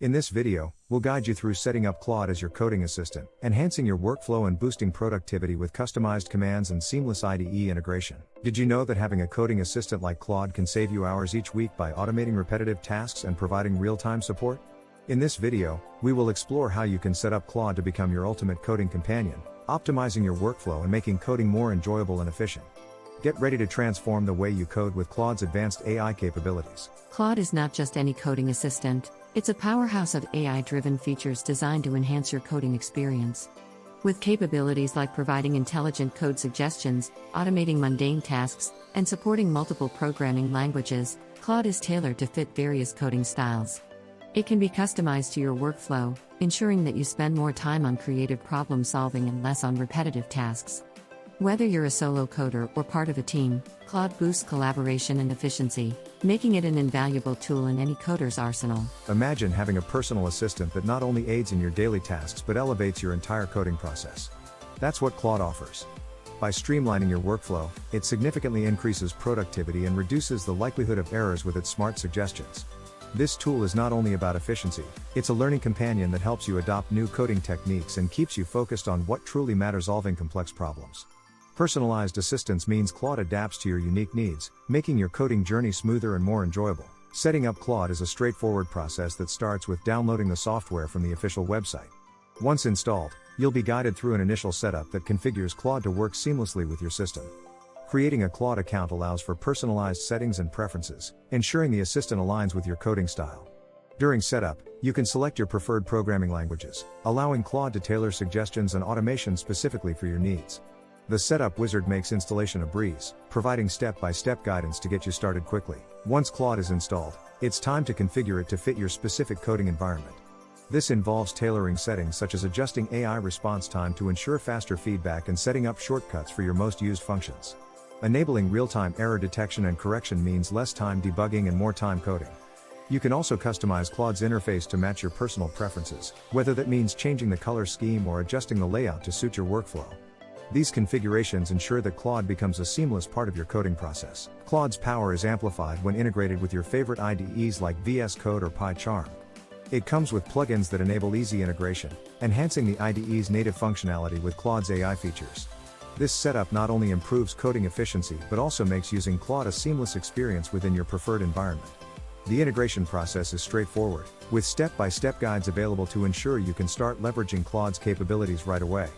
In this video, we'll guide you through setting up Claude as your coding assistant, enhancing your workflow and boosting productivity with customized commands and seamless IDE integration. Did you know that having a coding assistant like Claude can save you hours each week by automating repetitive tasks and providing real-time support? In this video, we will explore how you can set up Claude to become your ultimate coding companion, optimizing your workflow and making coding more enjoyable and efficient. Get ready to transform the way you code with Claude's advanced AI capabilities. Claude is not just any coding assistant, it's a powerhouse of AI-driven features designed to enhance your coding experience. With capabilities like providing intelligent code suggestions, automating mundane tasks, and supporting multiple programming languages, Claude is tailored to fit various coding styles. It can be customized to your workflow, ensuring that you spend more time on creative problem solving and less on repetitive tasks. Whether you're a solo coder or part of a team, Claude boosts collaboration and efficiency, making it an invaluable tool in any coder's arsenal. Imagine having a personal assistant that not only aids in your daily tasks but elevates your entire coding process. That's what Claude offers. By streamlining your workflow, it significantly increases productivity and reduces the likelihood of errors with its smart suggestions. This tool is not only about efficiency, it's a learning companion that helps you adopt new coding techniques and keeps you focused on what truly matters: solving complex problems. Personalized assistance means Claude adapts to your unique needs, making your coding journey smoother and more enjoyable. Setting up Claude is a straightforward process that starts with downloading the software from the official website. Once installed, you'll be guided through an initial setup that configures Claude to work seamlessly with your system. Creating a Claude account allows for personalized settings and preferences, ensuring the assistant aligns with your coding style. During setup, you can select your preferred programming languages, allowing Claude to tailor suggestions and automation specifically for your needs. The setup wizard makes installation a breeze, providing step-by-step guidance to get you started quickly. Once Claude is installed, it's time to configure it to fit your specific coding environment. This involves tailoring settings such as adjusting AI response time to ensure faster feedback and setting up shortcuts for your most used functions. Enabling real-time error detection and correction means less time debugging and more time coding. You can also customize Claude's interface to match your personal preferences, whether that means changing the color scheme or adjusting the layout to suit your workflow. These configurations ensure that Claude becomes a seamless part of your coding process. Claude's power is amplified when integrated with your favorite IDEs like VS Code or PyCharm. It comes with plugins that enable easy integration, enhancing the IDE's native functionality with Claude's AI features. This setup not only improves coding efficiency but also makes using Claude a seamless experience within your preferred environment. The integration process is straightforward, with step-by-step guides available to ensure you can start leveraging Claude's capabilities right away.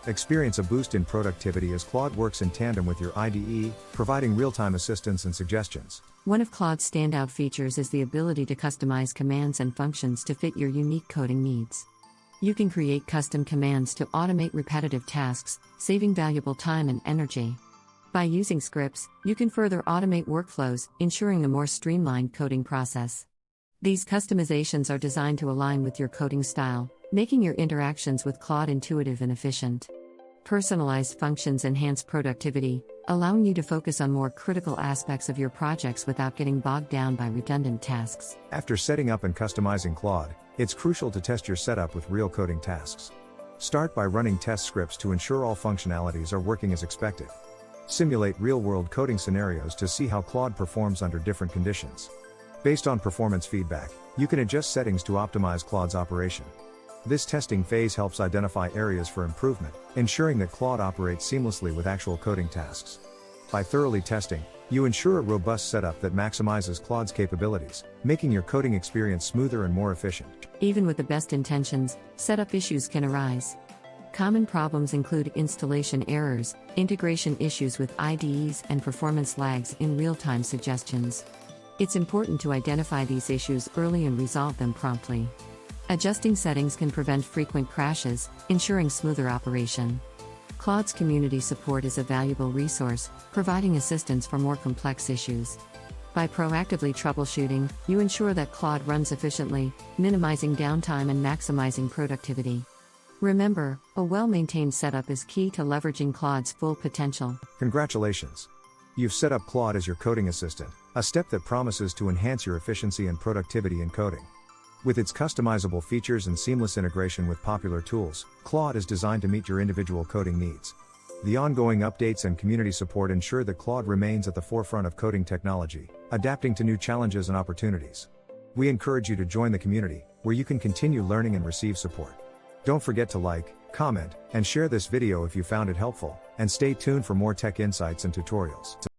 Experience a boost in productivity as Claude works in tandem with your IDE, providing real-time assistance and suggestions. One of Claude's standout features is the ability to customize commands and functions to fit your unique coding needs. You can create custom commands to automate repetitive tasks, saving valuable time and energy. By using scripts, you can further automate workflows, ensuring a more streamlined coding process. These customizations are designed to align with your coding style, making your interactions with Claude intuitive and efficient. Personalized functions enhance productivity, allowing you to focus on more critical aspects of your projects without getting bogged down by redundant tasks. After setting up and customizing Claude, it's crucial to test your setup with real coding tasks. Start by running test scripts to ensure all functionalities are working as expected. Simulate real-world coding scenarios to see how Claude performs under different conditions. Based on performance feedback, you can adjust settings to optimize Claude's operation. This testing phase helps identify areas for improvement, ensuring that Claude operates seamlessly with actual coding tasks. By thoroughly testing, you ensure a robust setup that maximizes Claude's capabilities, making your coding experience smoother and more efficient. Even with the best intentions, setup issues can arise. Common problems include installation errors, integration issues with IDEs, and performance lags in real-time suggestions. It's important to identify these issues early and resolve them promptly. Adjusting settings can prevent frequent crashes, ensuring smoother operation. Claude's community support is a valuable resource, providing assistance for more complex issues. By proactively troubleshooting, you ensure that Claude runs efficiently, minimizing downtime and maximizing productivity. Remember, a well-maintained setup is key to leveraging Claude's full potential. Congratulations! You've set up Claude as your coding assistant, a step that promises to enhance your efficiency and productivity in coding. With its customizable features and seamless integration with popular tools, Claude is designed to meet your individual coding needs. The ongoing updates and community support ensure that Claude remains at the forefront of coding technology, adapting to new challenges and opportunities. We encourage you to join the community, where you can continue learning and receive support. Don't forget to like, comment, and share this video if you found it helpful, and stay tuned for more tech insights and tutorials.